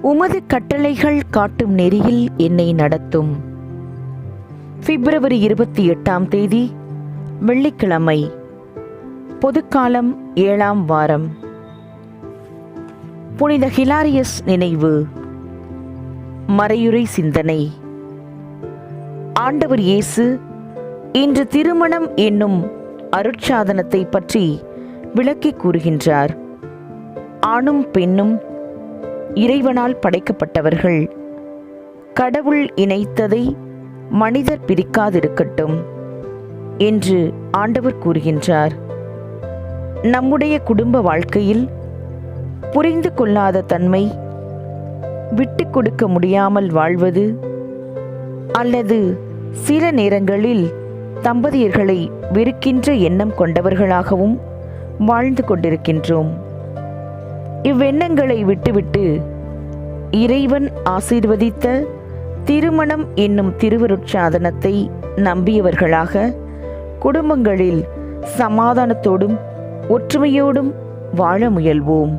உமது கட்டளைகள் காட்டும் நெறியில் என்னை நடத்தும். பிப்ரவரி 28ஆம் தேதி வெள்ளிக்கிழமை. பொதுக்காலம் 7ஆம் வாரம். புனித ஹிலாரியஸ் நினைவு. மறையுரை சிந்தனை. ஆண்டவர் இயேசு இன்று திருமணம் என்னும் அருட்சாதனத்தை பற்றி விளக்கி கூறுகின்றார். ஆணும் பெண்ணும் இறைவனால் படைக்கப்பட்டவர்கள். கடவுள் இணைத்ததை மனிதர் பிரிக்காதிருக்கட்டும் என்று ஆண்டவர் கூறுகின்றார். நம்முடைய குடும்ப வாழ்க்கையில் புரிந்து கொள்ளாத தன்மை, விட்டு கொடுக்க முடியாமல் வாழ்வது, அல்லது சில நேரங்களில் தம்பதியர்களை வெறுக்கின்ற எண்ணம் கொண்டவர்களாகவும் வாழ்ந்து கொண்டிருக்கின்றோம். இவ்வெண்ணங்களை விட்டுவிட்டு இறைவன் ஆசீர்வதித்த திருமணம் என்னும் திருவருட்சாதனத்தை நம்பியவர்களாக குடும்பங்களில் சமாதானத்தோடும் ஒற்றுமையோடும் வாழ முயல்வோம்.